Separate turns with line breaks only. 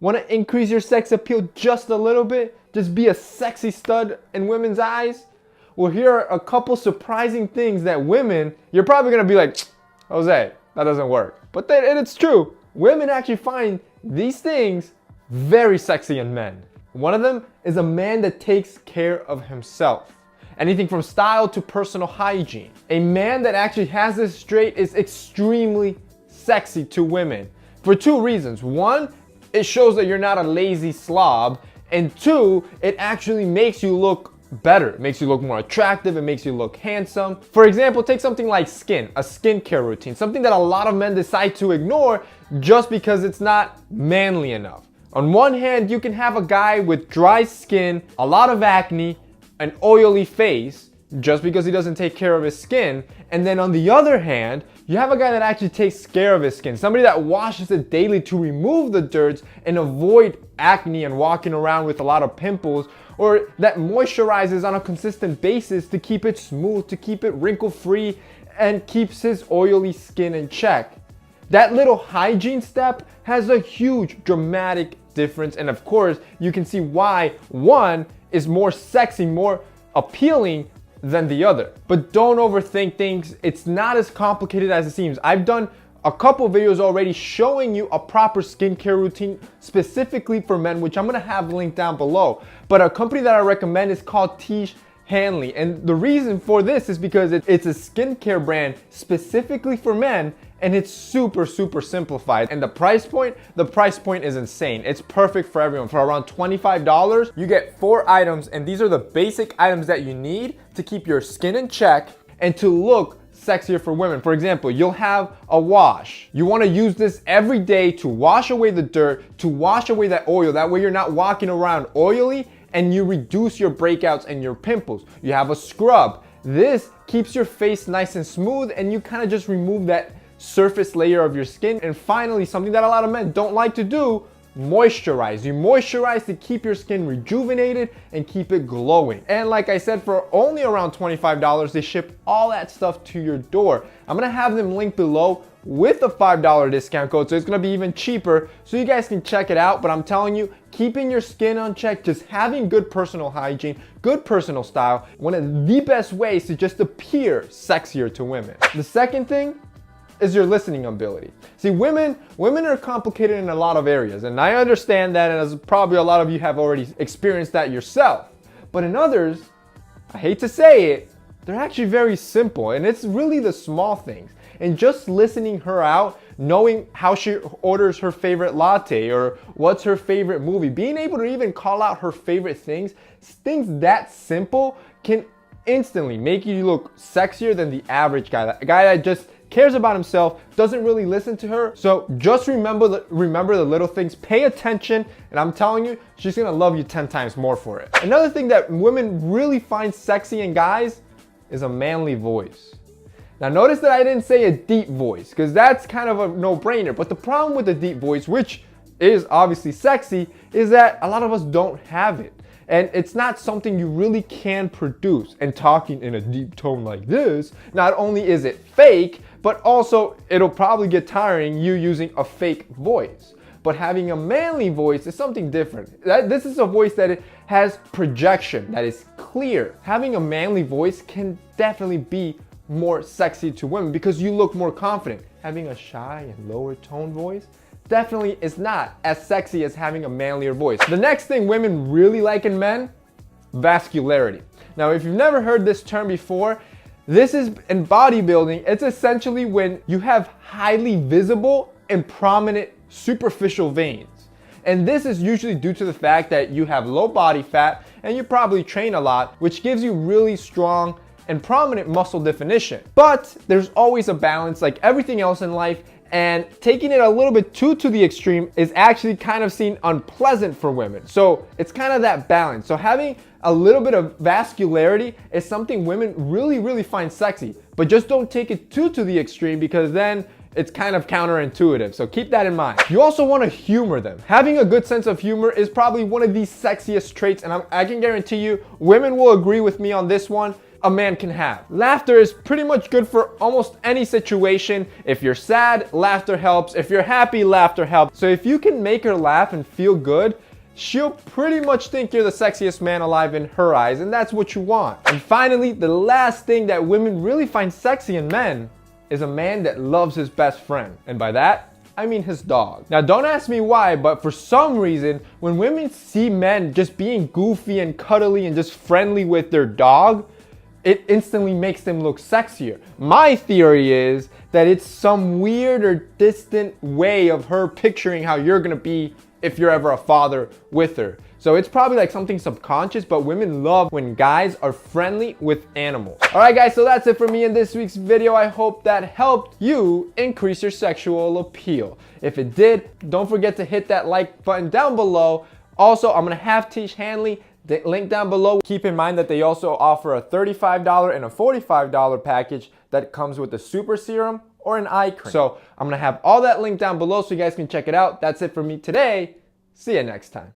Want to increase your sex appeal just a little bit? Just be a sexy stud in women's eyes? Well, here are a couple surprising things that women, you're probably going to be like, Jose, that doesn't work. But then it's true. Women actually find these things very sexy in men. One of them is a man that takes care of himself. Anything from style to personal hygiene. A man that actually has this straight is extremely sexy to women for two reasons. One, it shows that you're not a lazy slob. And two, it actually makes you look better. It makes you look more attractive. It makes you look handsome. For example, take something like skin, a skincare routine, something that a lot of men decide to ignore just because it's not manly enough. On one hand, you can have a guy with dry skin, a lot of acne, an oily face, just because he doesn't take care of his skin. And then on the other hand, you have a guy that actually takes care of his skin, somebody that washes it daily to remove the dirt and avoid acne and walking around with a lot of pimples, or that moisturizes on a consistent basis to keep it smooth, to keep it wrinkle-free, and keeps his oily skin in check. That little hygiene step has a huge dramatic difference, and of course, you can see why one is more sexy, more appealing than the other. But don't overthink things. It's not as complicated as it seems. I've done a couple videos already showing you a proper skincare routine specifically for men, which I'm gonna have linked down below. But a company that I recommend is called Tiege Hanley. And the reason for this is because it's a skincare brand specifically for men, and it's super simplified. And the price point is insane. It's perfect for everyone. For around $25, you get 4 items, and these are the basic items that you need to keep your skin in check and to look sexier for women. For example, you'll have a wash. You want to use this every day to wash away the dirt, to wash away that oil. That way you're not walking around oily, and you reduce your breakouts and your pimples. You have a scrub. This keeps your face nice and smooth, and you kind of just remove that surface layer of your skin. And finally, something that a lot of men don't like to do, moisturize. You moisturize to keep your skin rejuvenated and keep it glowing. And like I said, for only around $25, they ship all that stuff to your door. I'm gonna have them linked below with a $5 discount code, so it's gonna be even cheaper, so you guys can check it out. But I'm telling you, keeping your skin on check, just having good personal hygiene, good personal style, one of the best ways to just appear sexier to women. The second thing is your listening ability. See, women are complicated in a lot of areas, and I understand that, and as probably a lot of you have already experienced that yourself. But in others, I hate to say it, they're actually very simple, and it's really the small things. And just listening her out, knowing how she orders her favorite latte or what's her favorite movie, being able to even call out her favorite things that simple can instantly make you look sexier than the average guy. A guy that just cares about himself, doesn't really listen to her. So just remember the little things, pay attention, and I'm telling you, she's gonna love you 10 times more for it. Another thing that women really find sexy in guys is a manly voice. Now notice that I didn't say a deep voice, because that's kind of a no-brainer. But the problem with the deep voice, which is obviously sexy, is that a lot of us don't have it. And it's not something you really can produce. And talking in a deep tone like this, not only is it fake, but also it'll probably get tiring you using a fake voice. But having a manly voice is something different. This is a voice that it has projection, that is clear. Having a manly voice can definitely be more sexy to women because you look more confident. Having a shy and lower tone voice definitely is not as sexy as having a manlier voice. The next thing women really like in men, vascularity. Now, if you've never heard this term before, this is in bodybuilding. It's essentially when you have highly visible and prominent superficial veins. And this is usually due to the fact that you have low body fat and you probably train a lot, which gives you really strong and prominent muscle definition. But there's always a balance, like everything else in life, and taking it a little bit too to the extreme is actually kind of seen unpleasant for women. So it's kind of that balance. So having a little bit of vascularity is something women really find sexy, but just don't take it too to the extreme, because then it's kind of counterintuitive. So keep that in mind. You also want to humor them. Having a good sense of humor is probably one of the sexiest traits, and I can guarantee you women will agree with me on this one. a man can have. Laughter is pretty much good for almost any situation. If you're sad, laughter helps. If you're happy, laughter helps. So if you can make her laugh and feel good, she'll pretty much think you're the sexiest man alive in her eyes, and that's what you want. And finally, the last thing that women really find sexy in men is a man that loves his best friend. And by that, I mean his dog. Now don't ask me why, but for some reason, when women see men just being goofy and cuddly and just friendly with their dog, it instantly makes them look sexier. My theory is that it's some weird or distant way of her picturing how you're gonna be if you're ever a father with her. So it's probably like something subconscious, but women love when guys are friendly with animals. All right, guys, so that's it for me in this week's video. I hope that helped you increase your sexual appeal. If it did, don't forget to hit that like button down below. Also, I'm gonna have Tish Hanley, the link down below. Keep in mind that they also offer a $35 and a $45 package that comes with a super serum or an eye cream. So I'm gonna have all that linked down below so you guys can check it out. That's it for me today. See you next time.